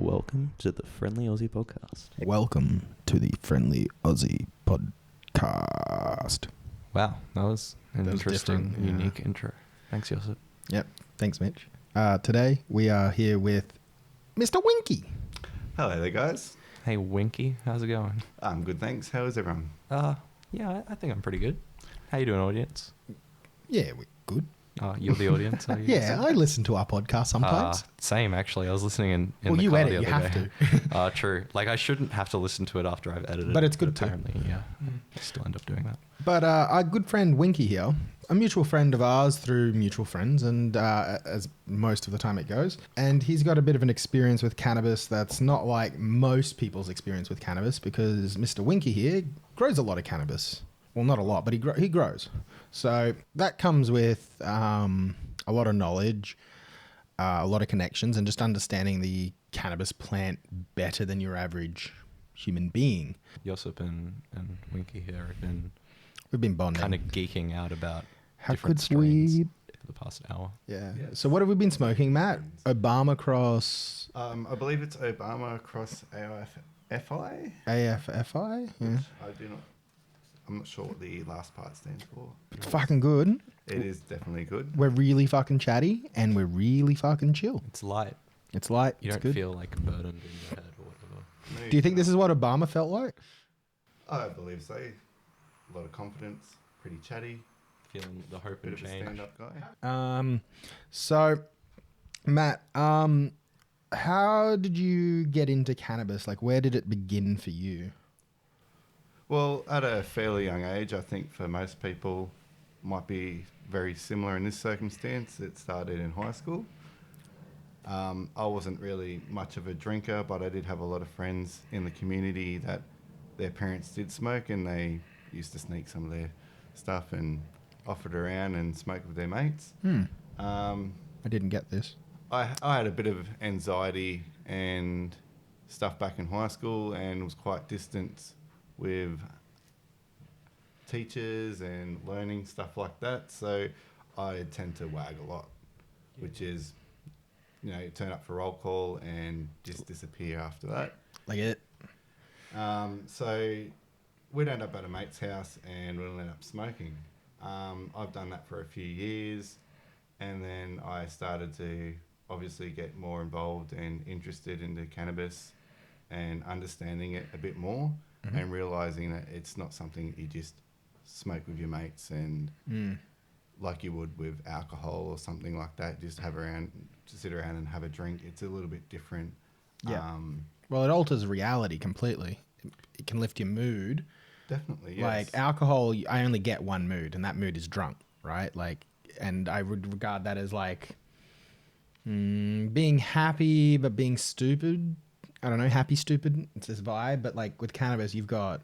Welcome to the Friendly Aussie Podcast. Welcome to the Friendly Aussie Podcast. Wow, that was an interesting, different, yeah. unique intro. Thanks, Joseph. Yep, thanks, Mitch. Today we are here with Mr. Winky. Hello there, guys. Hey, Winky, how's it going? I'm good, thanks. How is everyone? Yeah, I think I'm pretty good. How you doing, audience? Yeah, we're good. You're the audience, are you? Yeah, I listen to our podcast sometimes. Same, actually. I was listening in Well, the you car edit, the other you day. have to. True. Like, I shouldn't have to listen to it after I've edited But it's it, good too. apparently, yeah. I still end up doing that. But our good friend Winky here, a mutual friend of ours through mutual friends, and as most of the time it goes, and he's got a bit of an experience with cannabis that's not like most people's experience with cannabis, because Mr. Winky here grows a lot of cannabis. Well, not a lot, but he grows. So that comes with a lot of knowledge, a lot of connections, and just understanding the cannabis plant better than your average human being. Joseph and Winky here have been We've been bonding. kind of geeking out about How different could strains we- for the past hour. Yeah. Yes. So what have we been smoking, Matt? Obama Cross I believe it's Obama cross AFFI. AFFI? Yeah. I'm not sure what the last part stands for. It's fucking good. It is definitely good. We're really fucking chatty and we're really fucking chill. It's light. It's light. You it's don't good. feel like burdened in your head or whatever. Do you think this is what Obama felt like? I believe so. A lot of confidence, pretty chatty, Feeling the hope bit and of a change. stand-up guy. So, Matt, how did you get into cannabis? Like, where did it begin for you? Well, at a fairly young age, I think for most people might be very similar in this circumstance. It started in high school. I wasn't really much of a drinker, but I did have a lot of friends in the community that their parents did smoke, and they used to sneak some of their stuff and offer it around and smoke with their mates. I didn't get this. I had a bit of anxiety and stuff back in high school, and was quite distant with teachers and learning stuff like that. So I tend to wag a lot, which is, turn up for roll call and just disappear after that. Like it. So we'd end up at a mate's house and we'll end up smoking. I've done that for a few years, and then I started to obviously get more involved and interested into cannabis and understanding it a bit more, and realizing that it's not something that you just smoke with your mates and like you would with alcohol or something like that, just sit around and have a drink. It's a little bit different. Yeah. Well, it alters reality completely. It can lift your mood. Definitely, yes. Like alcohol, I only get one mood, and that mood is drunk, right? Like, and I would regard that as like being happy but being stupid. I don't know, happy, stupid. It's this vibe. But like with cannabis, you've got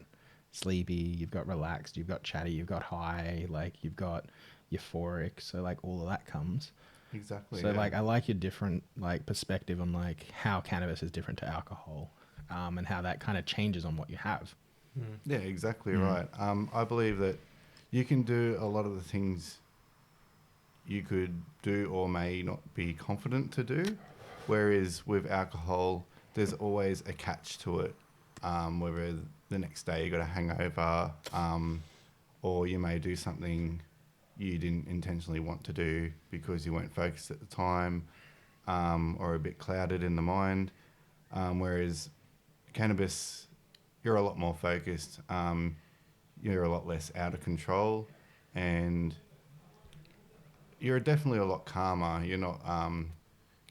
sleepy, you've got relaxed, you've got chatty, you've got high, like you've got euphoric. So like all of that comes. Exactly. So yeah. like I like your different like perspective on like how cannabis is different to alcohol, and how that kind of changes on what you have. Yeah, exactly right. I believe that you can do a lot of the things you could do or may not be confident to do, whereas with alcohol, there's always a catch to it, whether the next day you got a hangover, or you may do something you didn't intentionally want to do because you weren't focused at the time, or a bit clouded in the mind, whereas cannabis, you're a lot more focused, you're a lot less out of control, and you're definitely a lot calmer. You're not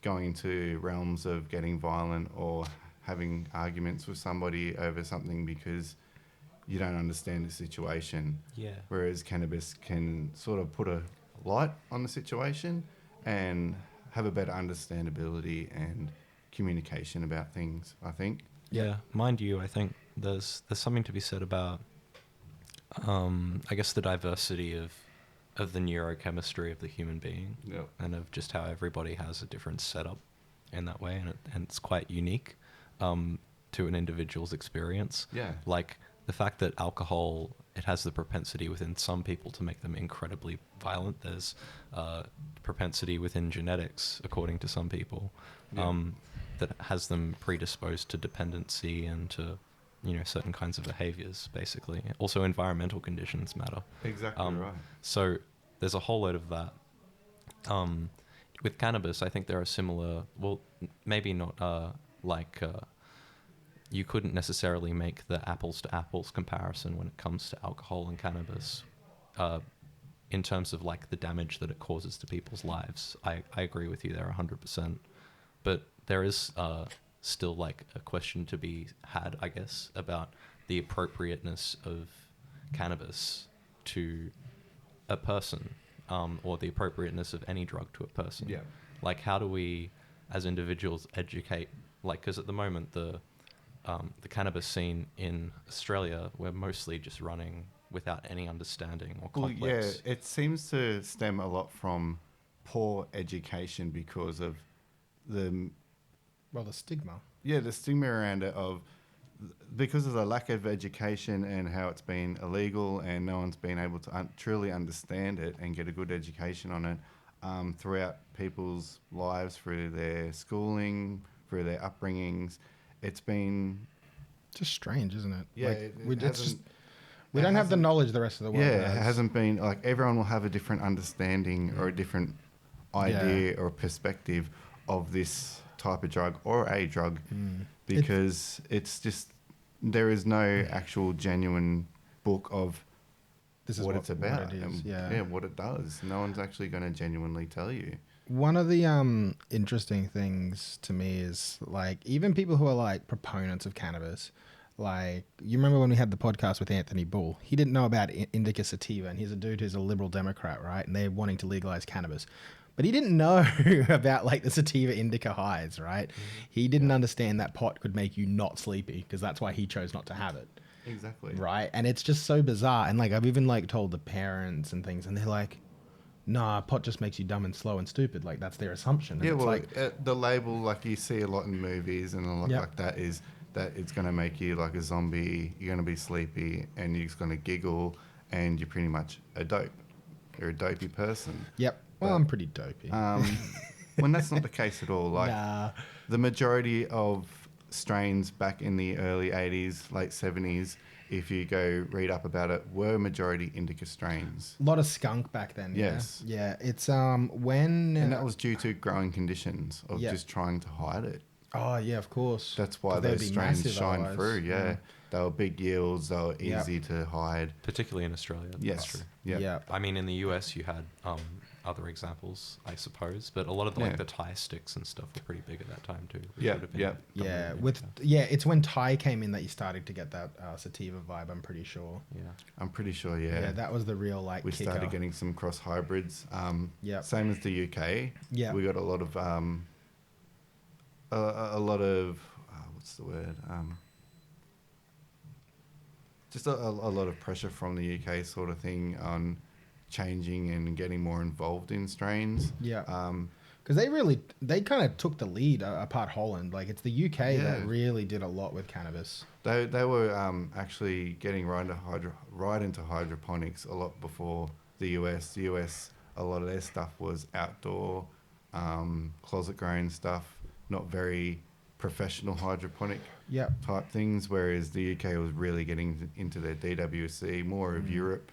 going into realms of getting violent or having arguments with somebody over something because you don't understand the situation. Yeah. Whereas cannabis can sort of put a light on the situation and have a better understandability and communication about things, I think. Yeah, mind you, I think there's something to be said about, I guess, the diversity of the neurochemistry of the human being, Yep. and of just how everybody has a different setup in that way, and it's quite unique to an individual's experience. Yeah. Like the fact that alcohol, it has the propensity within some people to make them incredibly violent. There's propensity within genetics, according to some people. Yeah. that has them predisposed to dependency and to, certain kinds of behaviors, basically. Also, environmental conditions matter. Exactly right. So there's a whole load of that. With cannabis, I think there are similar, well, maybe not you couldn't necessarily make the apples to apples comparison when it comes to alcohol and cannabis in terms of like the damage that it causes to people's lives. I agree with you there 100%. But there is still like a question to be had, I guess, about the appropriateness of cannabis to a person, or the appropriateness of any drug to a person. Yeah. Like, how do we, as individuals, educate? Like, because at the moment the cannabis scene in Australia, we're mostly just running without any understanding or complex. Well, yeah, it seems to stem a lot from poor education because of the stigma. Yeah, the stigma around it because of the lack of education and how it's been illegal and no one's been able to truly understand it and get a good education on it throughout people's lives, through their schooling, through their upbringings. It's been just strange, isn't it? Yeah, like, we don't have the knowledge the rest of the world Yeah, has. it hasn't been like everyone will have a different understanding or a different idea or perspective of this type of drug or a drug because it's just there is no actual genuine book of this is what it's about what it is, and what it does. No one's actually going to genuinely tell you. One of the interesting things to me is like even people who are like proponents of cannabis, like you remember when we had the podcast with Anthony Bull, he didn't know about indica sativa, and he's a dude who's a liberal Democrat, right? And they're wanting to legalize cannabis. But he didn't know about like the sativa indica highs, right? He didn't understand that pot could make you not sleepy because that's why he chose not to have it. Exactly. Right? And it's just so bizarre. And like I've even like told the parents and things and they're like, nah, pot just makes you dumb and slow and stupid. Like that's their assumption. And Yeah, it's well, like, the label like you see a lot in movies and a lot like that is that it's going to make you like a zombie, you're going to be sleepy and you're just going to giggle and you're pretty much a dope. You're a dopey person. Yep. Well, I'm pretty dopey. When that's not the case at all. Like Nah. the majority of strains back in the early 80s, late 70s, if you go read up about it, were majority indica strains. A lot of skunk back then. Yes. Yeah. It's when. And that was due to growing conditions of just trying to hide it. Oh yeah, of course. That's why those strains shine through. Yeah. They were big yields. They were easy to hide. Particularly in Australia. Yes. That's true. Yeah. I mean, in the US, you had other examples, I suppose, but a lot of the Thai sticks and stuff were pretty big at that time too. Yeah. It's when Thai came in that you started to get that sativa vibe. I'm pretty sure. Yeah. I'm pretty sure. Yeah. Yeah, that was the real like. We kicker. started getting some cross hybrids. Same as the UK. Yeah. We got a lot of what's the word? Just a lot of pressure from the UK sort of thing on changing and getting more involved in strains. Yeah. Because they kind of took the lead apart Holland. Like it's the UK that really did a lot with cannabis. They were actually getting right into hydroponics a lot before the US. The US, a lot of their stuff was outdoor, closet grown stuff, not very professional hydroponic type things, whereas the UK was really getting into their DWC, more of Europe.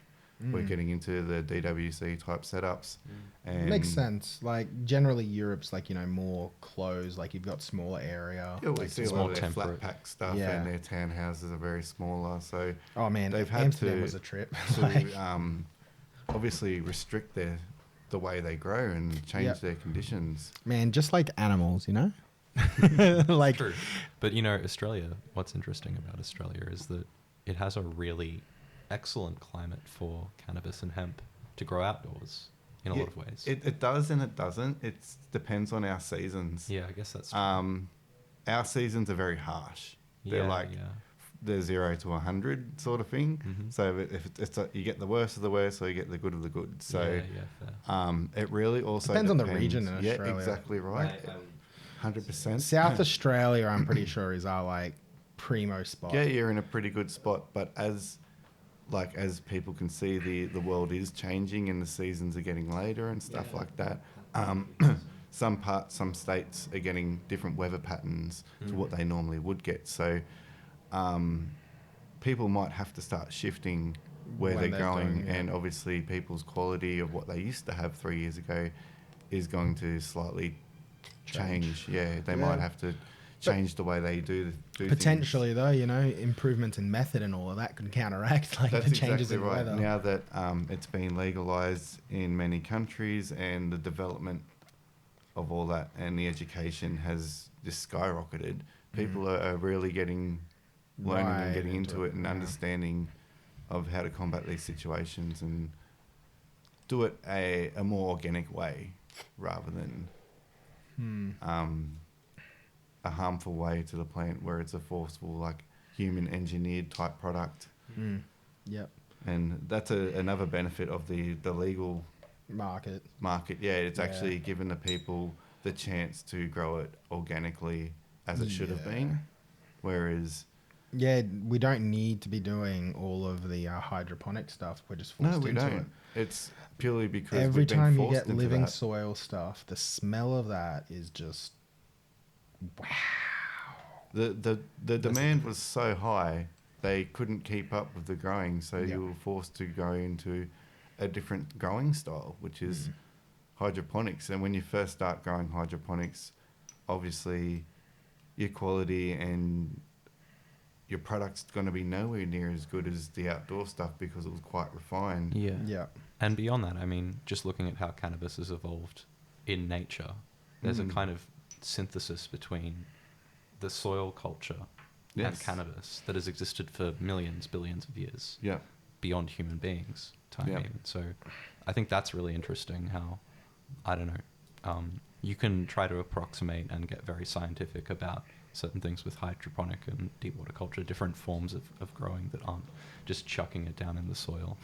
We're getting into the DWC type setups. And makes sense. Like generally Europe's like, more closed, like you've got smaller area. Yeah, we like see a lot of their flat pack stuff and their townhouses are very smaller. So they've had Amsterdam was a trip. to obviously restrict the way they grow and change their conditions. Man, just like animals, like true. But Australia, what's interesting about Australia is that it has a really excellent climate for cannabis and hemp to grow outdoors in a lot of ways. It does and it doesn't. It depends on our seasons. Yeah, I guess that's true. Our seasons are very harsh. They're they're 0 to 100 sort of thing. Mm-hmm. So if it's you get the worst of the worst, or you get the good of the good. So it really also depends on the region in Australia. Yeah, exactly right. 100%. South Australia, I'm pretty sure, is our like primo spot. Yeah, you're in a pretty good spot, but as people can see, the world is changing and the seasons are getting later and stuff like that. some states are getting different weather patterns to what they normally would get. So people might have to start shifting where When they're they're going, doing, yeah. and obviously people's quality of what they used to have 3 years ago is going to slightly change. Yeah, they might have to change the way they do Potentially, though, you know, improvements in method and all of that could counteract like That's the changes exactly in right. weather. Now that it's been legalized in many countries, and the development of all that and the education has just skyrocketed, people are really learning Right and getting into into it, it and yeah. understanding of how to combat these situations and do it a more organic way rather than a harmful way to the plant where it's a forceful, like, human engineered type product. Yep. And that's another benefit of the legal Market. Yeah, it's Yeah. actually given the people the chance to grow it organically as it should have Yeah. been. Whereas, Yeah, we don't need to be doing all of the hydroponic stuff. We're just forced no, we into don't. it. It's purely because Every we've been time you forced get into living that. soil stuff, the smell of that is just wow. The demand was so high, they couldn't keep up with the growing, so Yeah. you were forced to go into a different growing style, which is hydroponics. And when you first start growing hydroponics, obviously your quality and your product's going to be nowhere near as good as the outdoor stuff because it was quite refined. Yeah. Yeah. And beyond that, I mean, just looking at how cannabis has evolved in nature, there's a kind of synthesis between the soil culture and Yes. cannabis that has existed for millions, billions of years Yeah. beyond human beings time. Yeah. Even. So I think that's really interesting how, I don't know, you can try to approximate and get very scientific about certain things with hydroponic and deep water culture, different forms of growing that aren't just chucking it down in the soil,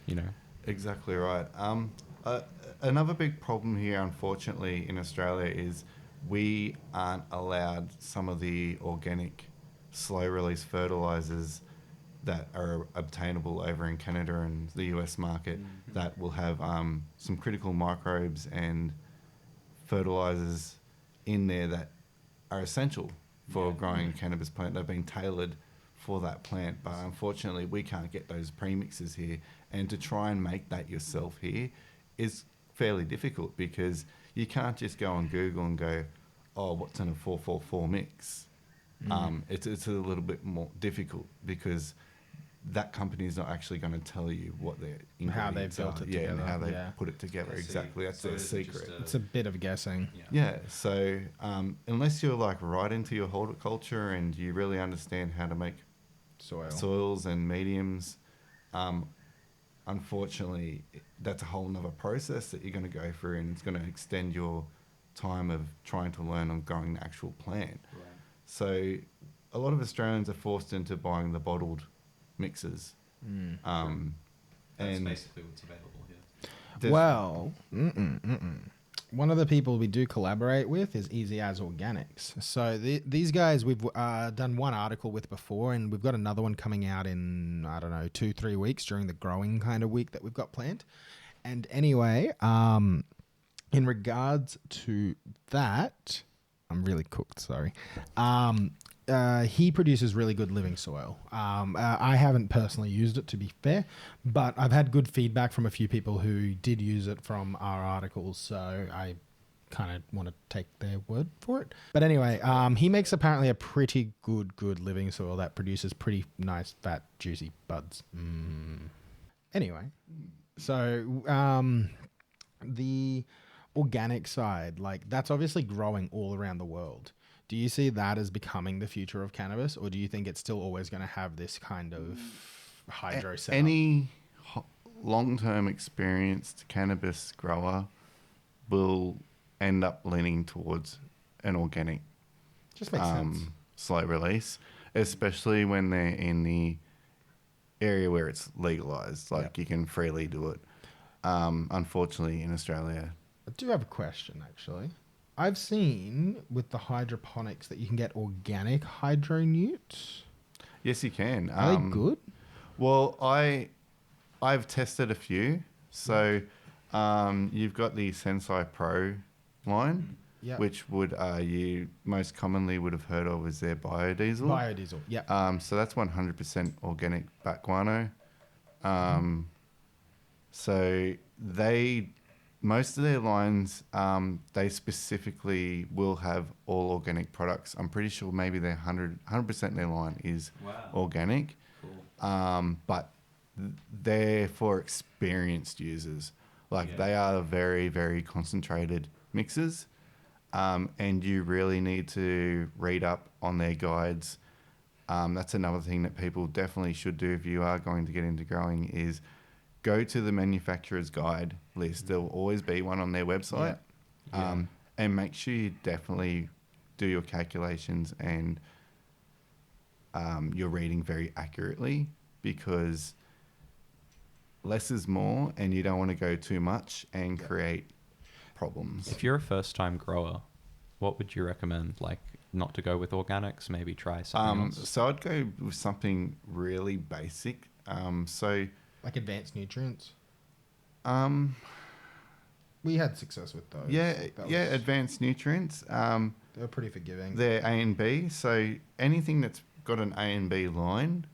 you know. Exactly right. Another big problem here, unfortunately, in Australia is we aren't allowed some of the organic, slow-release fertilizers that are obtainable over in Canada and the US market that will have some critical microbes and fertilizers in there that are essential for growing a cannabis plant. They've been tailored for that plant, but unfortunately we can't get those premixes here, and to try and make that yourself here is fairly difficult because you can't just go on Google and go, oh, what's in a 444 mix? It's a little bit more difficult because that company is not actually going to tell you what their ingredients How they've built are, it and together, how they yeah. put it together. I see. Exactly, that's So their is it secret. just It's a bit of guessing. Yeah, so unless you're like right into your horticulture and you really understand how to make soils and mediums, unfortunately, that's a whole nother process that you're going to go through, and it's going to extend your time of trying to learn on growing the actual plant. Right. So a lot of Australians are forced into buying the bottled mixes. That's And basically what's available here. there's- Well, one of the people we do collaborate with is Easy As Organics. So these guys we've done one article with before, and we've got another one coming out in, I don't know, 2-3 weeks during the growing kind of week that we've got planned. And anyway, in regards to that, I'm really cooked, sorry. He produces really good living soil. I haven't personally used it, to be fair, but I've had good feedback from a few people who did use it from our articles, so I kind of want to take their word for it. But anyway, he makes apparently a pretty good living soil that produces pretty nice, fat, juicy buds. Anyway, so the organic side, like, that's obviously growing all around the world. Do you see that as becoming the future of cannabis, or do you think it's still always going to have this kind of hydro setup? Any long-term experienced cannabis grower will end up leaning towards an organic Just makes sense. slow release, especially when they're in the area where it's legalized, like you can freely do it. Unfortunately, in Australia, I do have a question, actually. I've seen with the hydroponics that you can get organic hydronewts. yes, you can. Are they good? Well, I've tested a few. So you've got the Sensei Pro line, Yeah. which would you most commonly would have heard of as their biodiesel. Biodiesel. Yeah. So that's 100% organic bat guano. So most of their lines, they specifically will have all organic products. I'm pretty sure maybe their 100% of their line is organic. Cool. But they're for experienced users. Like they are very, very concentrated mixes. And you really need to read up on their guides. That's another thing that people definitely should do if you are going to get into growing is go to the manufacturer's guide list. There'll always be one on their website. And make sure you definitely do your calculations and you're reading very accurately, because less is more and you don't want to go too much and create problems. If you're a first-time grower, what would you recommend? Like, not to go with organics, maybe try something else? So I'd go with something really basic. Like advanced nutrients. Um, We had success with those. advanced nutrients. They were pretty forgiving. They're A and B, so anything that's got an A and B line,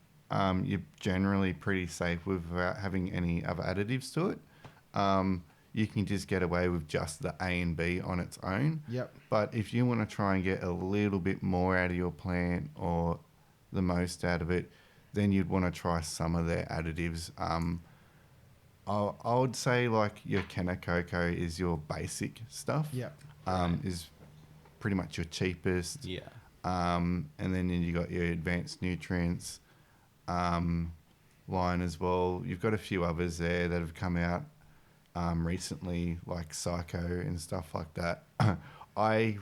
you're generally pretty safe without having any other additives to it. You can just get away with just the A and B on its own. Yep. But if you want to try and get a little bit more out of your plant or the most out of it, then you'd want to try some of their additives. I would say like your Canna Cocoa is your basic stuff. Yep. Is pretty much your cheapest. Yeah. And then you got your advanced nutrients line as well. You've got a few others there that have come out recently, like Psycho and stuff like that. I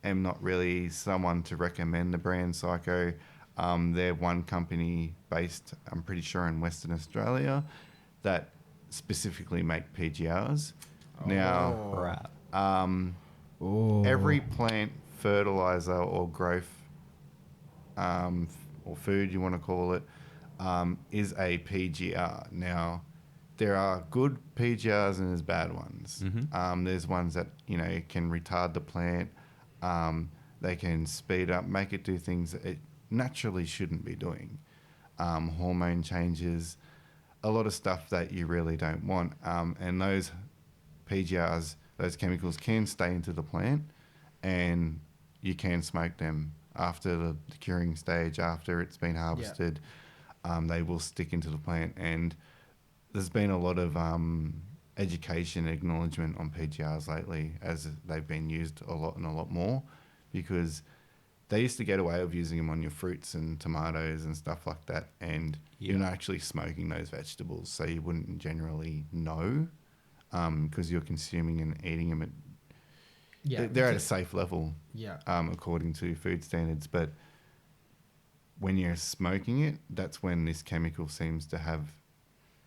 am not really someone to recommend the brand Psycho. They're one company based, I'm pretty sure, in Western Australia that specifically make PGRs. Now, Crap. every plant fertilizer or growth or food you want to call it is a PGR. Now, there are good PGRs and there's bad ones. There's ones that can retard the plant. They can speed up, make it do things that it naturally shouldn't be doing. Hormone changes, a lot of stuff that you really don't want. And those PGRs, those chemicals can stay into the plant, and you can smoke them after the curing stage, after it's been harvested. They will stick into the plant, and there's been a lot of education and acknowledgement on PGRs lately as they've been used a lot and a lot more, because they used to get away with using them on your fruits and tomatoes and stuff like that, and you're not actually smoking those vegetables, so you wouldn't generally know because you're consuming and eating them. They're at a safe level, according to food standards, but when you're smoking it, that's when this chemical seems to have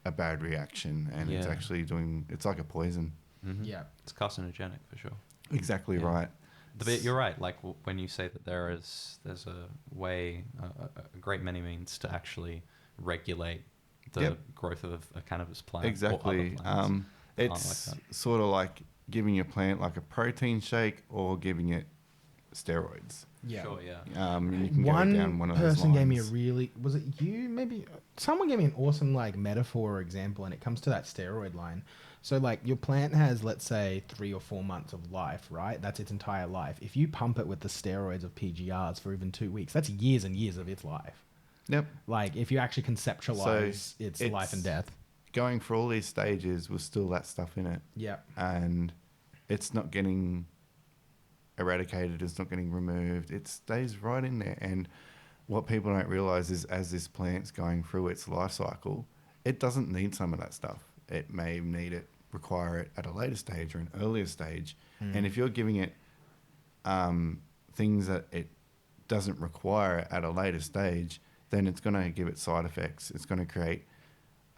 a bad reaction, and it's actually it's like a poison. It's carcinogenic for sure. Exactly right. But you're right. Like when you say that there's a way, a great many means to actually regulate the growth of a cannabis plant. Exactly. Or other plants. It's like sort of like giving your plant like a protein shake or giving it steroids. Sure, yeah. You can go down one of those person gave me a lines. really, was it you maybe? Someone gave me an awesome like metaphor or example, and it comes to that steroid line. So like your plant has, let's say, 3 or 4 months of life, right? That's its entire life. If you pump it with the steroids of PGRs for even 2 weeks, that's years and years of its life. Yep. Like if you actually conceptualize its life and death. Going for all these stages with still that stuff in it. Yeah. And it's not getting eradicated, it's not getting removed, it stays right in there. And what people don't realize is as this plant's going through its life cycle, it doesn't need some of that stuff. It may require it at a later stage or an earlier stage. And if you're giving it things that it doesn't require at a later stage, then it's going to give it side effects. It's going to create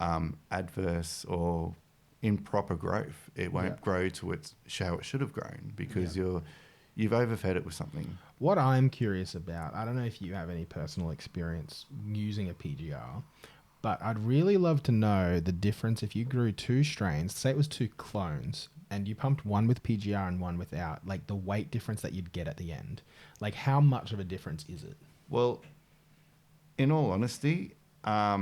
adverse or improper growth. It won't grow to how it should have grown because you've overfed it with something. What I'm curious about, I don't know if you have any personal experience using a PGR, but I'd really love to know the difference if you grew 2 strains, say it was 2 clones, and you pumped one with PGR and one without, like the weight difference that you'd get at the end, like how much of a difference is it? Well, in all honesty, I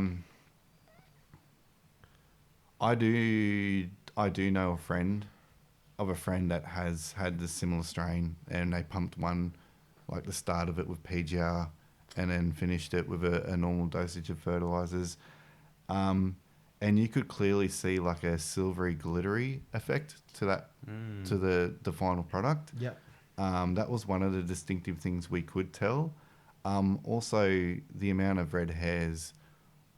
do know a friend that has had the similar strain, and they pumped one, like the start of it with PGR, and then finished it with a normal dosage of fertilizers. And you could clearly see like a silvery glittery effect to that, to the final product. Yep. That was one of the distinctive things we could tell. Also, the amount of red hairs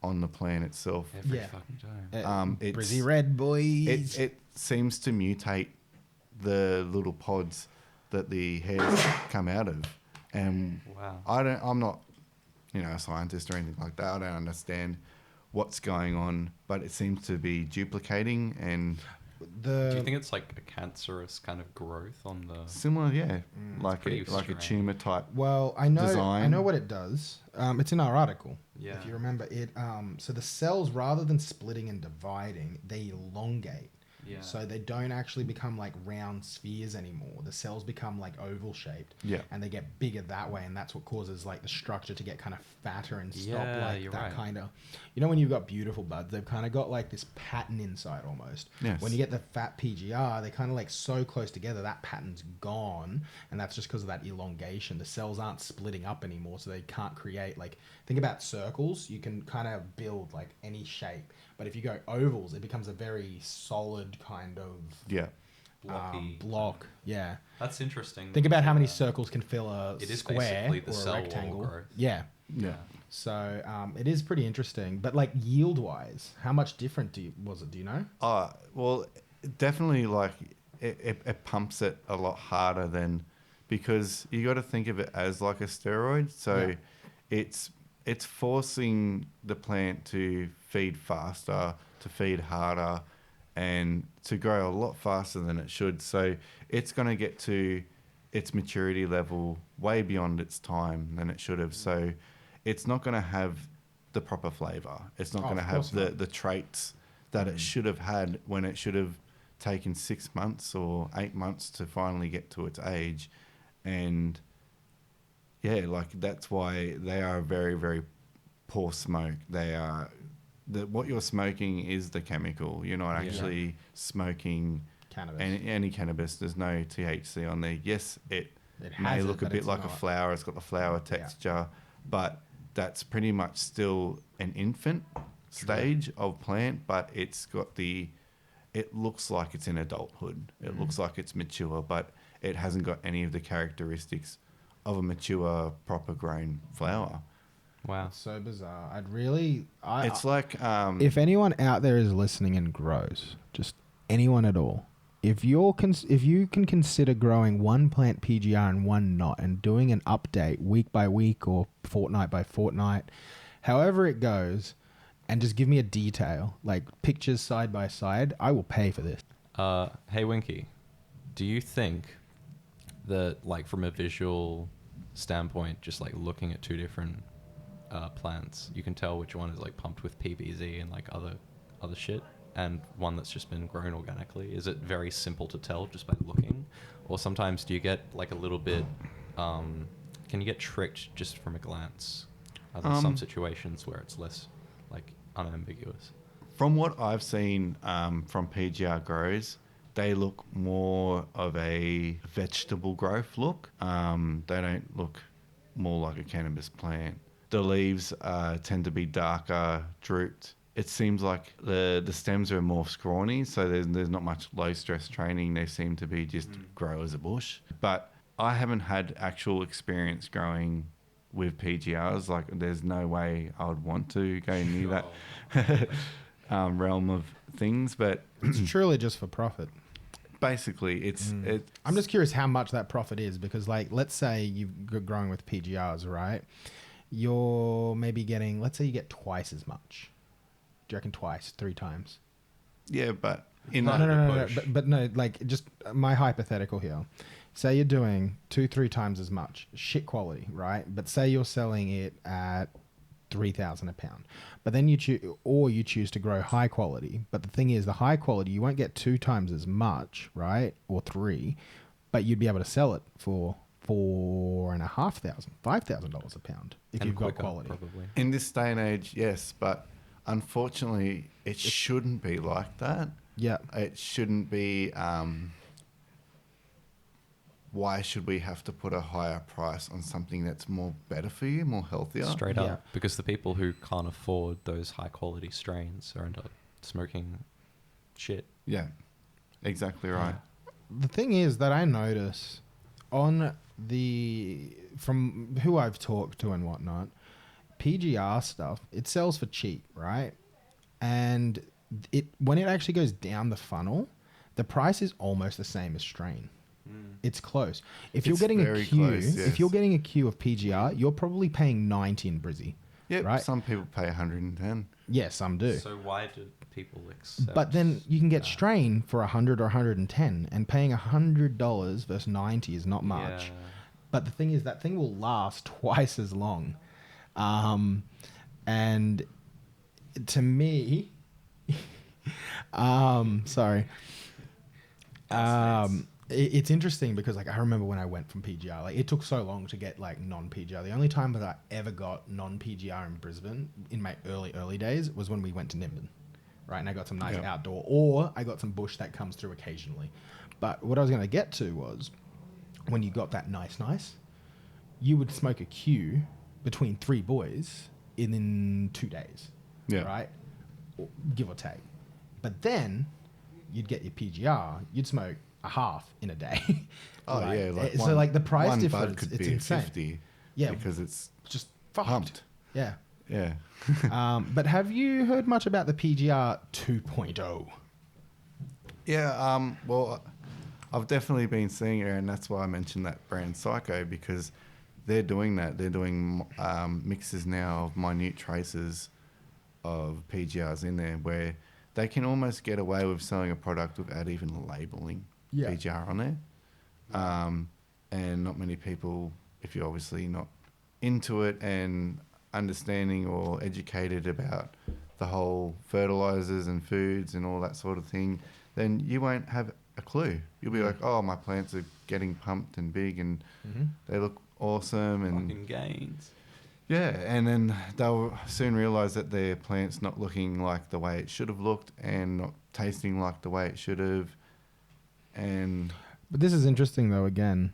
on the plant itself. Every Yeah. fucking time. It's, Brizzy red boys. it seems to mutate the little pods that the hairs come out of. And Wow. I'm not, a scientist or anything like that. I don't understand what's going on, but it seems to be duplicating and Do you think it's like a cancerous kind of growth on the... similar, yeah, like pretty a strange. tumor type. Well, I know design. what it does. It's in our article. Yeah. If you remember it, so the cells, rather than splitting and dividing, they elongate. Yeah. So they don't actually become like round spheres anymore. The cells become like oval shaped. Yeah. And they get bigger that way, and that's what causes like the structure to get kind of fatter and stop Yeah, like you're that right. kind of. You know when you've got beautiful buds, they've kind of got like this pattern inside almost. Yes. When you get the fat PGR, they kind of like so close together that pattern's gone, and that's just because of that elongation. The cells aren't splitting up anymore, so they can't create like. Think about circles. You can kind of build like any shape, but if you go ovals, it becomes a very solid kind of Yeah. Blocky. block. Yeah. That's interesting. Think about how many Yeah. circles can fill a It is square basically the or cell a wall rectangle. growth. Yeah. Yeah. So it is pretty interesting, but like yield wise, how much different was it? Do you know? Well, definitely like it pumps it a lot harder than, because you got to think of it as like a steroid. So it's forcing the plant to feed faster, to feed harder, and to grow a lot faster than it should. So it's going to get to its maturity level way beyond its time than it should have. So it's not going to have the proper flavor. It's not going to of have course not. the traits that it should have had when it should have taken 6 months or 8 months to finally get to its age. And yeah, like that's why they are a very, very poor smoke. They are what you're smoking is the chemical. You're not actually smoking Cannabis. any cannabis. There's no THC on there. Yes, it may has it, look a but bit it's like a not. flower. It's got the flower texture, but that's pretty much still an infant stage of plant. But it's got it looks like it's in adulthood. It looks like it's mature, but it hasn't got any of the characteristics of a mature, proper grown flower. Wow. So bizarre. It's like If anyone out there is listening and grows, just anyone at all, if you can consider growing one plant PGR and one not, and doing an update week by week or fortnight by fortnight, however it goes, and just give me a detail, like pictures side by side, I will pay for this. Hey, Winky, do you think that, like, from a visual standpoint, just like looking at two different plants, you can tell which one is like pumped with PBZ and like other shit, and one that's just been grown organically? Is it very simple to tell just by looking, or sometimes do you get like a little bit? Can you get tricked just from a glance? Are there some situations where it's less like unambiguous? From what I've seen from PGR grows, they look more of a vegetable growth look. They don't look more like a cannabis plant. The leaves tend to be darker, drooped. It seems like the stems are more scrawny, so there's not much low stress training. They seem to be just grow as a bush. But I haven't had actual experience growing with PGRs. Like, there's no way I would want to go near that realm of things. But It's truly just for profit. basically, it's I'm just curious how much that profit is, because like, let's say you're growing with PGRs, right? You're maybe getting, let's say you get twice as much. Do you reckon twice, 3 times? yeah, but in No, that no. But no, like just my hypothetical here. Say you're doing 2-3 times as much, shit quality, right? But say you're selling it at $3,000 a pound. But then you choose to grow high quality. But the thing is, the high quality, you won't get 2 times as much, right? Or 3, but you'd be able to sell it for $4,500, $5,000 a pound if And you've got quicker, quality. probably. In this day and age, yes, but unfortunately, it shouldn't be like that. Yeah. It shouldn't be. Why should we have to put a higher price on something that's more better for you, more healthier? Straight Yeah. up. Because the people who can't afford those high quality strains are end up smoking shit. Yeah, exactly right. The thing is that I notice from who I've talked to and whatnot, PGR stuff, it sells for cheap, right? And when it actually goes down the funnel, the price is almost the same as strain. It's close. If you're It's getting a very queue, close, if yes. you're getting a queue of PGR, you're probably paying 90 in Brizzy. Yeah, right? some people pay 110. Yeah, some do. So why do people accept? But then you can get that? strain for 100 or 110, and paying $100 versus 90 is not much. Yeah. But the thing is, that thing will last twice as long. And to me, sorry. It's interesting because like I remember when I went from PGR, like it took so long to get like non-PGR. The only time that I ever got non-PGR in Brisbane in my early days was when we went to Nimbin, right? And I got some nice outdoor, or I got some bush that comes through occasionally. But what I was going to get to was when you got that nice, you would smoke a queue between 3 boys in 2 days, right? Give or take. But then you'd get your PGR, you'd smoke a half in a day. Oh, Like, yeah. Like so like the price one bud difference, could it's be insane. 50. Yeah. Because it's Just fucked. pumped. Yeah. Yeah. But have you heard much about the PGR 2.0? Yeah, well, I've definitely been seeing it, and that's why I mentioned that brand Psycho, because they're doing that. They're doing mixes now of minute traces of PGRs in there where they can almost get away with selling a product without even labeling PGR on there. And not many people, if you're obviously not into it and understanding or educated about the whole fertilizers and foods and all that sort of thing, then you won't have a clue. You'll be like, oh, my plants are getting pumped and big and they look awesome. And Fucking gains. yeah, and then they'll soon realise that their plant's not looking like the way it should have looked and not tasting like the way it should have. But this is interesting though, again,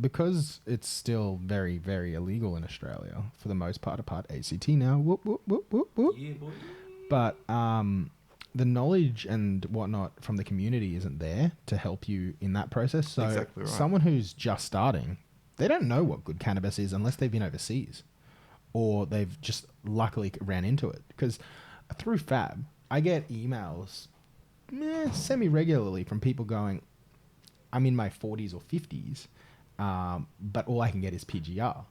because it's still very, very illegal in Australia for the most part, apart ACT now. Whoop, whoop, whoop, whoop, whoop. Yeah, boy. But the knowledge and whatnot from the community isn't there to help you in that process. So Exactly right. someone who's just starting, they don't know what good cannabis is unless they've been overseas or they've just luckily ran into it. Because through Fab, I get emails semi-regularly from people going, I'm in my 40s or 50s, but all I can get is PGR.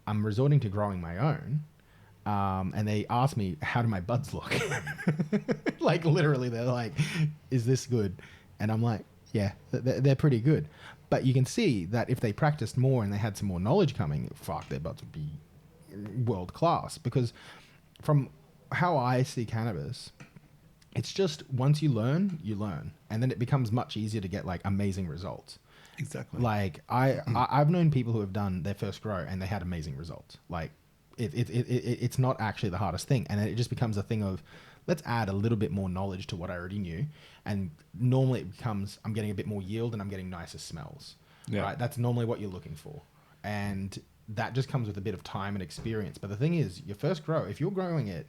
I'm resorting to growing my own. And they ask me, how do my buds look? Like literally, they're like, is this good? And I'm like, yeah, they're pretty good. But you can see that if they practiced more and they had some more knowledge coming, fuck, their buds would be world class. Because from how I see cannabis, it's just once you learn, and then it becomes much easier to get like amazing results. Exactly. Like I've known people who have done their first grow and they had amazing results. Like it's not actually the hardest thing, and it just becomes a thing of let's add a little bit more knowledge to what I already knew, and normally it becomes I'm getting a bit more yield and I'm getting nicer smells. Yeah. Right? That's normally what you're looking for, and that just comes with a bit of time and experience. But the thing is, your first grow, if you're growing it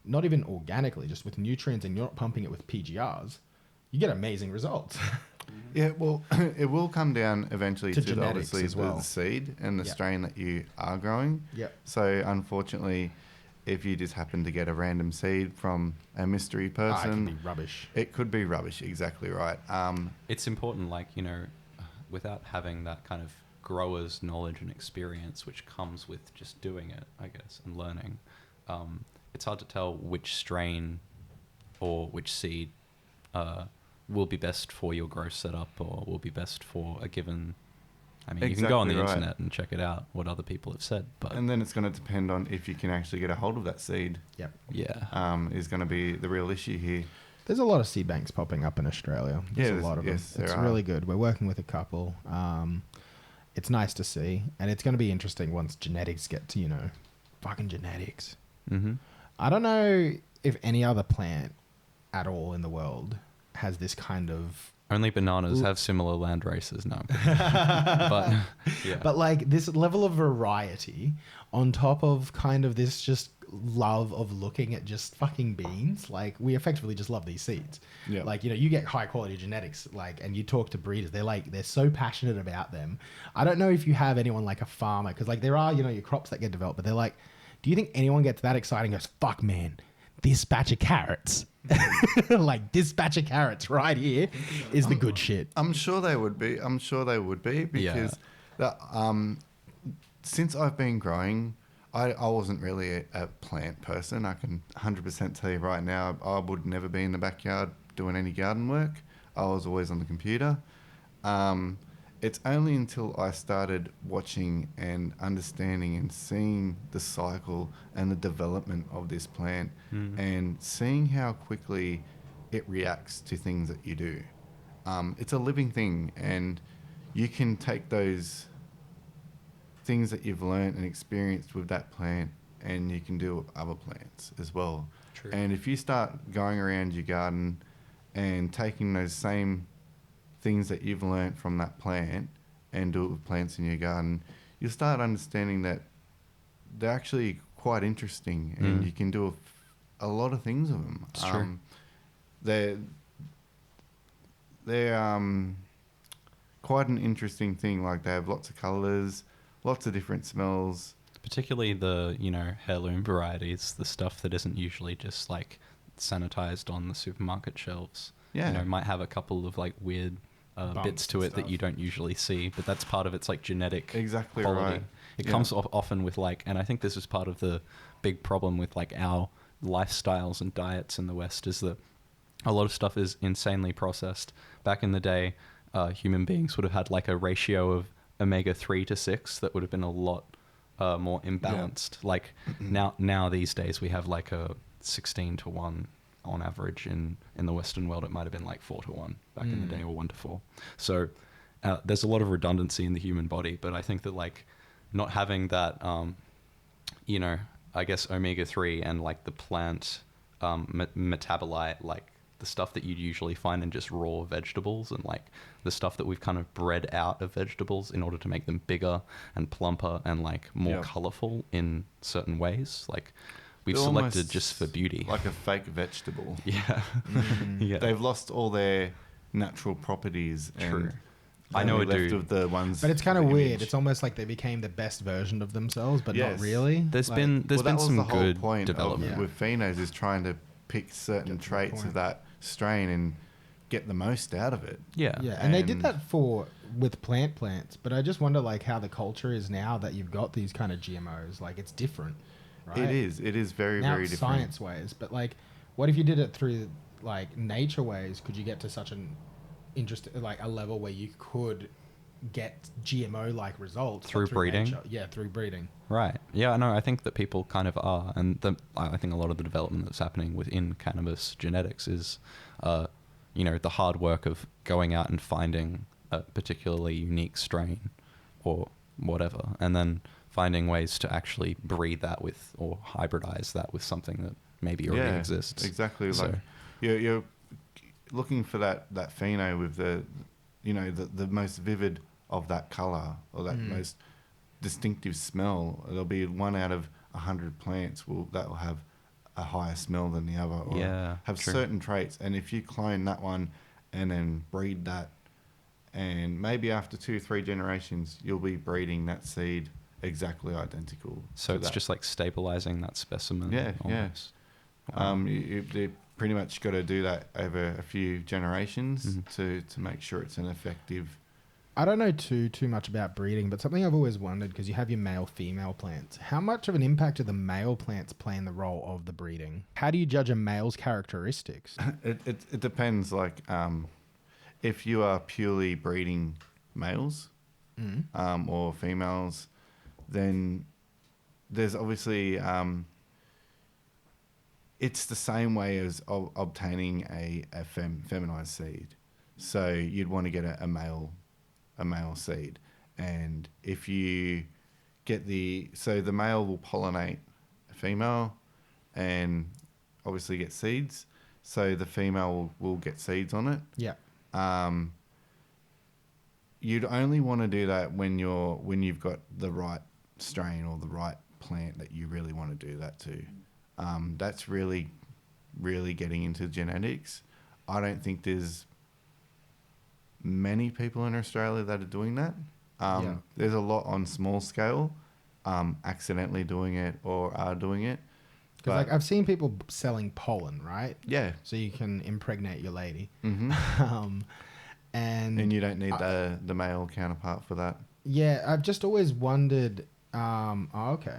not even organically, just with nutrients, and you're not pumping it with PGRs, you get amazing results. Yeah, well, it will come down eventually To to genetics obviously as well. the seed and the Yeah. strain that you are growing. Yeah. So unfortunately, if you just happen to get a random seed from a mystery person, It can be rubbish. it could be rubbish. Exactly right. It's important, like, you know, without having that kind of grower's knowledge and experience, which comes with just doing it, I guess, and learning, it's hard to tell which strain or which seed will be best for your grow setup or will be best for a given I mean, you can go on the Exactly right. internet and check it out, what other people have said, but And then it's going to depend on if you can actually get a hold of that seed. Yep. yeah. Is going to be the real issue here. There's a lot of seed banks popping up in Australia. There's a lot of them. yes, there It's are. really good. We're working with a couple. It's nice to see, and it's going to be interesting once genetics get to, fucking genetics. Mm-hmm. I don't know if any other plant at all in the world has this kind of... Only bananas have similar land races now. But yeah. But like this level of variety on top of kind of this just love of looking at just fucking beans. Like we effectively just love these seeds. Yeah. Like, you get high quality genetics, like, and you talk to breeders, they're so passionate about them. I don't know if you have anyone like a farmer, because like there are, your crops that get developed, but they're like, do you think anyone gets that excited and goes, fuck man, this batch of carrots, like this batch of carrots right here is the good shit. I'm sure they would be. Because since I've been growing, I wasn't really a plant person. I can 100% tell you right now, I would never be in the backyard doing any garden work. I was always on the computer. It's only until I started watching and understanding and seeing the cycle and the development of this plant and seeing how quickly it reacts to things that you do. It's a living thing, and you can take those things that you've learned and experienced with that plant and you can do with other plants as well. True. And if you start going around your garden and taking those same things that you've learnt from that plant and do it with plants in your garden, you'll start understanding that they're actually quite interesting and you can do a lot of things with them. It's true. They're quite an interesting thing. Like they have lots of colours, lots of different smells. Particularly the, heirloom varieties, the stuff that isn't usually just like sanitized on the supermarket shelves. Yeah. Might have a couple of like weird bits to and it that stuff. you don't usually see, but that's part of its like genetic Exactly quality. right. It Yeah. comes often with like, and I think this is part of the big problem with like our lifestyles and diets in the West, is that a lot of stuff is insanely processed. Back in the day, human beings would have had like a ratio of omega-3 to 6 that would have been a lot more imbalanced. Like now these days we have like a 16 to 1 on average. In the Western world it might have been like 4 to 1 back in the day, or 1 to 4. So there's a lot of redundancy in the human body, but I think that like not having that I guess omega-3 and like the plant metabolite, like the stuff that you'd usually find in just raw vegetables, and like the stuff that we've kind of bred out of vegetables in order to make them bigger and plumper and like more colorful in certain ways. Like we've They're selected almost just for beauty. like a fake vegetable. Yeah. Yeah. They've lost all their natural properties. True. And I know only a left dude. of the ones. But it's kind for of the weird. image. It's almost like they became the best version of themselves, but Yes. not really. There's Like, been Well, that was some the whole good point development. with phenos, is trying to pick certain Get to the traits point. of that strain and get the most out of it. Yeah. Yeah, and they did And- that with plants, but I just wonder like how the culture is now that you've got these kind of GMOs. Like it's different, right? It is very, now very it's different. science ways, but like, what if you did it through like nature ways? Could you get to such an a level where you could get GMO like results but Through breeding? nature? Yeah, through breeding. Right. Yeah, no, I think that people kind of are. And I think a lot of the development that's happening within cannabis genetics is, the hard work of going out and finding a particularly unique strain or whatever, and then finding ways to actually breed that with, or hybridize that with something that maybe already exists. Exactly. So- Like you're looking for that pheno with the most vivid of that color, or that most distinctive smell. There'll be 1 out of 100 plants that will have a higher smell than the other, or have true. certain traits. And if you clone that one and then breed that, and maybe after 2-3 generations, you'll be breeding that seed exactly identical. So to it's that. just like stabilizing that specimen. Yeah, yeah. almost. Wow. You pretty much got to do that over a few generations Mm-hmm. to make sure it's an effective. I don't know too much about breeding, but something I've always wondered, because you have your male-female plants, how much of an impact do the male plants play in the role of the breeding? How do you judge a male's characteristics? It depends. Like if you are purely breeding males, or females, then there's obviously it's the same way as obtaining a feminized seed. So you'd want to get a male seed, and if you get the male will pollinate a female, and obviously get seeds. So the female will get seeds on it. Yeah. You'd only want to do that when you've got the right strain or the right plant that you really want to do that to. That's really, really getting into genetics. I don't think there's many people in Australia that are doing that. There's a lot on small scale, accidentally doing it or are doing it. Because like I've seen people selling pollen, right? Yeah. So you can impregnate your lady. Mm-hmm. And you don't need the male counterpart for that. Yeah, I've just always wondered. Okay.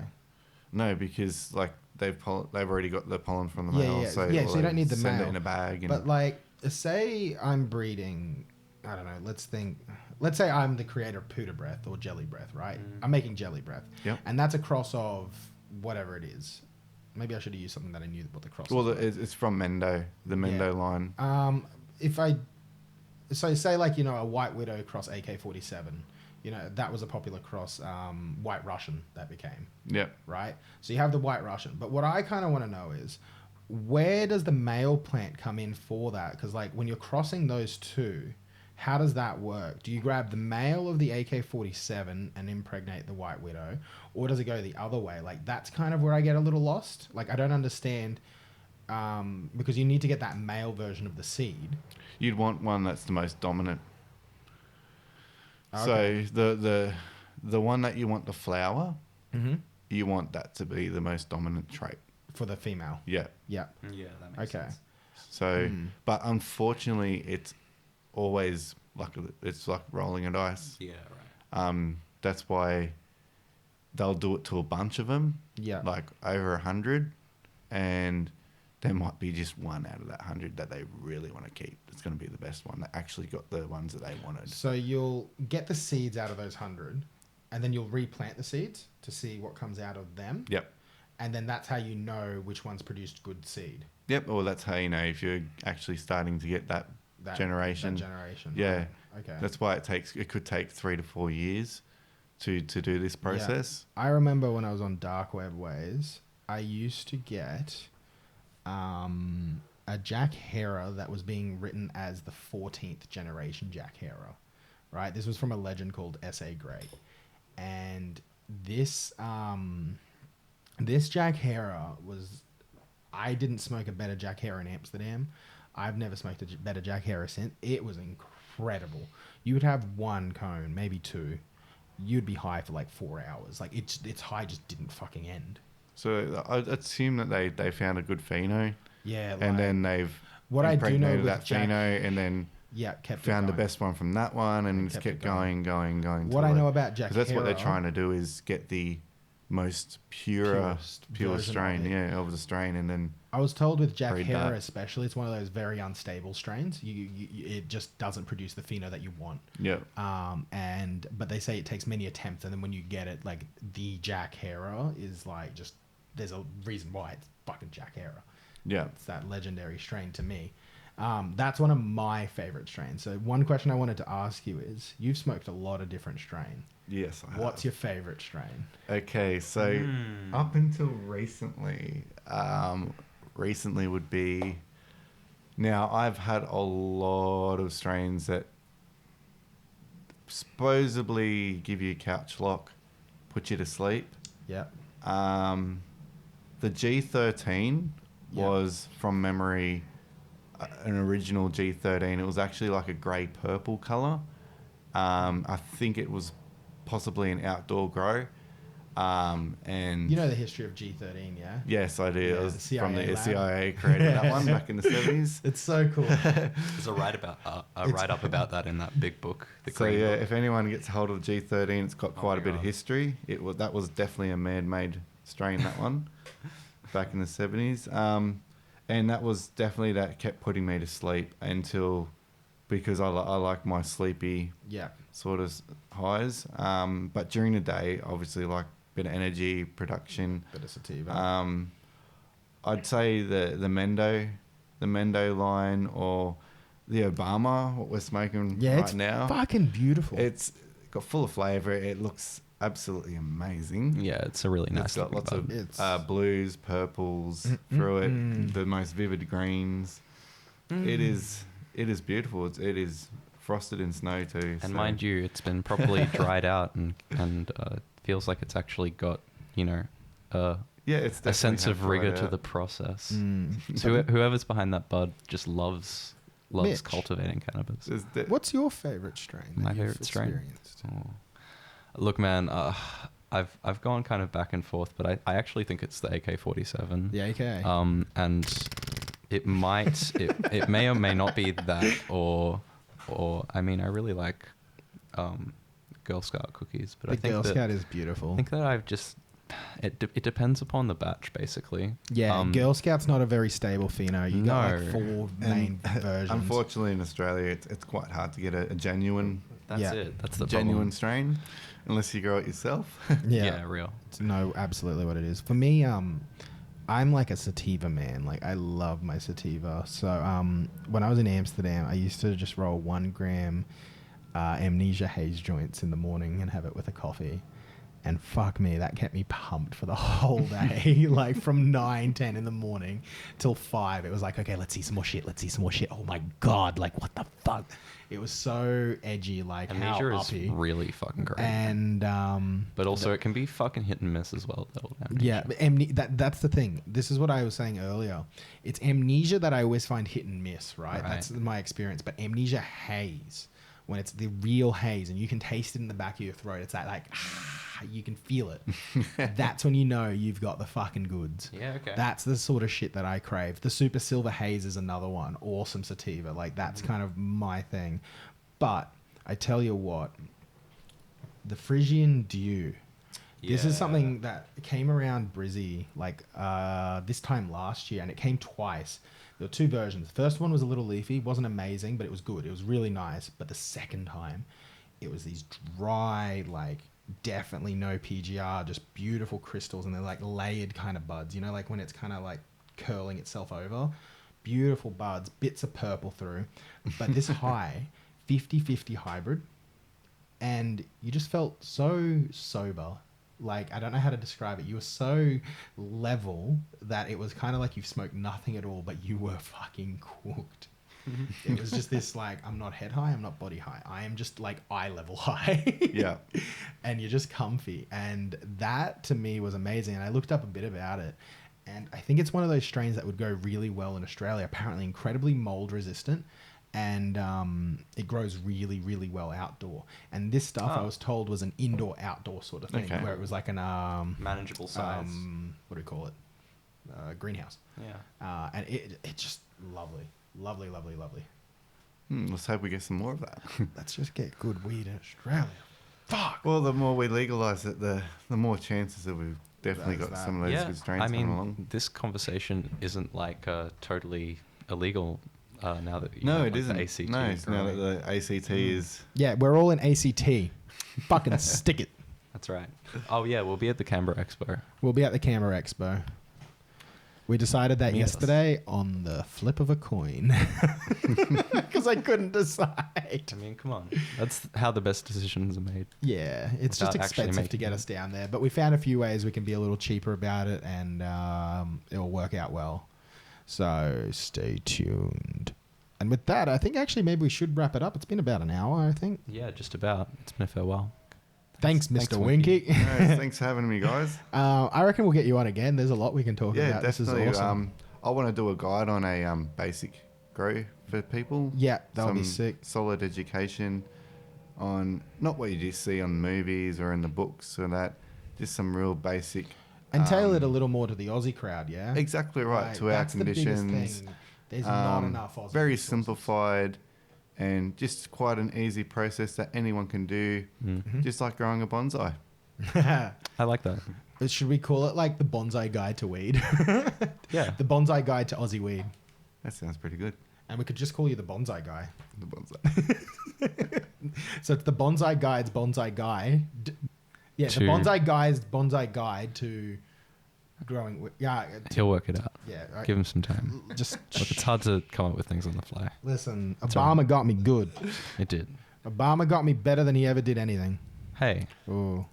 No, because like they've already got the pollen from the male. So you don't need the send male. it in a bag. But like, say I'm breeding. I don't know. Let's say I'm the creator of Pooter Breath or Jelly Breath, right? I'm making Jelly Breath. Yep. And that's a cross of whatever it is. Maybe I should have used something that I knew what the cross was. Well, it's from Mendo, the Mendo line. So say like, a White Widow cross AK-47, that was a popular cross, White Russian that became. Yep. Right? So you have the White Russian. But what I kind of want to know is, where does the male plant come in for that? Because like when you're crossing those two, how does that work? Do you grab the male of the AK-47 and impregnate the White Widow? Or does it go the other way? Like, that's kind of where I get a little lost. Like, I don't understand, because you need to get that male version of the seed. You'd want one that's the most dominant. Okay. So the one that you want the flower, Mm-hmm. you want that to be the most dominant trait. For the female. Yeah. Yeah. Yeah, that makes sense. So, but unfortunately, it's always it's like rolling a dice. Yeah, right. That's why they'll do it to a bunch of them. Yeah. Like over 100, and there might be just one out of that 100 that they really want to keep. It's going to be the best one that actually got the ones that they wanted. So you'll get the seeds out of those 100, and then you'll replant the seeds to see what comes out of them. Yep. And then that's how you know which ones produced good seed. Yep. Or that's how you know if you're actually starting to get that generation. That generation. Yeah. Right. Okay. That's why it could take 3 to 4 years to do this process. Yeah. I remember when I was on Dark Web Ways, I used to get a Jack Herer that was being written as the 14th generation Jack Herer, right? This was from a legend called S.A. Gray. And this Jack Herer was... I didn't smoke a better Jack Herer in Amsterdam. I've never smoked a better Jack Herer since. It was incredible. You would have one cone, maybe two. You'd be high for like 4 hours. Like its high just didn't fucking end. So I assume that they found a good pheno. Yeah. And then they've what I do know with that Jack, pheno and then found the best one from that one and just kept going. What I know about Jack Herer... Because that's what they're trying to do is get the most pure strain, of the strain, and then I was told with Jack Herer especially, it's one of those very unstable strains. It just doesn't produce the pheno that you want. Yeah. But they say it takes many attempts, and then when you get it, like the Jack Herer is like just there's a reason why it's fucking Jack Herer. Yeah. It's that legendary strain to me. That's one of my favorite strains. So one question I wanted to ask you is, you've smoked a lot of different strains. Yes, I have. What's your favorite strain? Okay, so up until recently, would be... Now, I've had a lot of strains that supposedly give you couch lock, put you to sleep. Yeah. The G13 was, from memory, an original G13. It was actually like a grey-purple colour. I think it was possibly an outdoor grow. And you know the history of G13, yeah? Yes, I do. Yeah, it was from the lab. CIA created that one back in the 70s. It's so cool. There's a write-up about that in that big book. So yeah, if anyone gets hold of G13, it's got quite a bit of history. That was definitely a man-made strain, that one, back in the 70s. And that was definitely that kept putting me to sleep until because I like my sleepy Yeah. sort of highs. But during the day, obviously, like a bit of energy, production. Bit of sativa. I'd say the Mendo line or the Obama, what we're smoking Yeah, right it's now. fucking beautiful. It's got full of flavour. It looks absolutely amazing. Yeah, it's a really nice. It's got lots looking of bud. blues, purples through it, the most vivid greens. It is beautiful. It is frosted in snow too. And mind you, it's been properly dried out and feels like it's actually got, you know, yeah, it's a sense definitely of have rigor dried to out. the process. Mm. So whoever's behind that bud just loves Mitch. cultivating cannabis. What's your favorite strain? that My you've favorite strain? experienced? Oh. Look, man, I've gone kind of back and forth, but I actually think it's the AK-47. The AK. And it might it may or may not be that, or I mean, I really like Girl Scout cookies, but the I think Girl that Scout is beautiful. I think that I've just it depends upon the batch, basically. Yeah, Girl Scout's not a very stable pheno. You got No. like 4 main versions. Unfortunately, in Australia, it's quite hard to get a genuine That's Yeah. it. That's the genuine problem. strain, unless you grow it yourself. Yeah, real. It's absolutely what it is. For me, I'm like a sativa man. Like, I love my sativa. So when I was in Amsterdam, I used to just roll 1 gram Amnesia haze joints in the morning and have it with a coffee. And fuck me, that kept me pumped for the whole day. Like from 9, 10 in the morning till 5. It was like, okay, let's see some more shit. Let's see some more shit. Oh my God, like what the fuck? It was so edgy, like Amnesia how is uppy. really fucking great. And But also, it can be fucking hit and miss as well, though. yeah, but that's the thing. This is what I was saying earlier. It's Amnesia that I always find hit and miss, right? That's my experience. But Amnesia haze, when it's the real haze and you can taste it in the back of your throat, it's like you can feel it. That's when you know you've got the fucking goods. Yeah, okay. That's the sort of shit that I crave. The Super Silver Haze is another one. Awesome sativa. Like, that's kind of my thing. But I tell you what, the Frisian Dew. This is something that came around Brizzy like this time last year, and it came twice. There were 2 versions. The first one was a little leafy, wasn't amazing, but it was good. It was really nice. But the second time, it was these dry, like, definitely no PGR, just beautiful crystals, and they're like layered kind of buds, you know, like when it's kind of like curling itself over. Beautiful buds, bits of purple through. But this high, 50-50 hybrid, and you just felt so sober. Like, I don't know how to describe it. You were so level that it was kind of like you've smoked nothing at all, but you were fucking cooked. It was just this, like, I'm not head high, I'm not body high. I am just, like, eye level high. Yeah. And you're just comfy. And that, to me, was amazing. And I looked up a bit about it. And I think it's one of those strains that would go really well in Australia. Apparently incredibly mold resistant. And it grows really, really well outdoor. And this stuff, I was told, was an indoor-outdoor sort of thing. Okay. Where it was like an... manageable size. what do we call it? Greenhouse. Yeah. And it just lovely. Lovely, lovely, lovely. Let's hope we get some more of that. Let's just get good weed in Australia. Fuck. Well, the more we legalise it, the more chances that we've definitely That's got that. some of those good strains I mean, coming along. this conversation isn't like totally illegal now that you No, have, it like, isn't. the ACT. No, it's now that growing. the ACT is... Yeah, we're all in ACT. Fucking stick it. That's right. Oh yeah, we'll be at the Canberra Expo. We'll be at the Canberra Expo. We decided that Meet us. yesterday on the flip of a coin. Because I couldn't decide. I mean, come on. That's how the best decisions are made. Yeah, it's just Without actually expensive to making get it. us down there. But we found a few ways we can be a little cheaper about it, and it'll work out well. So stay tuned. And with that, I think actually maybe we should wrap it up. It's been about an hour, I think. Yeah, just about. It's been a farewell. Thanks, Thanks, Mr. Winky. Winky. No, thanks for having me, guys. I reckon we'll get you on again. There's a lot we can talk Yeah, about. definitely. This is awesome. I want to do a guide on a basic grow for people. Yeah, that would be Some sick. Solid education on not what you just see on movies or in the books or that, just some real basic. And tailor it a little more to the Aussie crowd, yeah? Exactly right, Like, to our that's the biggest conditions. thing. There's not enough Aussie Very resources. simplified and just quite an easy process that anyone can do, just like growing a bonsai. I like that. But should we call it like the bonsai guide to weed? Yeah. The bonsai guide to Aussie weed. That sounds pretty good. And we could just call you the bonsai guy. The bonsai. So it's the bonsai guide's bonsai guy. The bonsai guy's bonsai guide to growing. He'll work it out. Yeah. Give him some time. Just Look, it's hard to come up with things on the fly. listen. It's Obama got me good. It did. Obama got me better than he ever did anything. Hey. Ooh.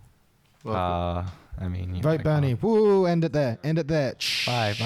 Well, I mean, Vote Bernie. Woo! End it there. End it there. Bye.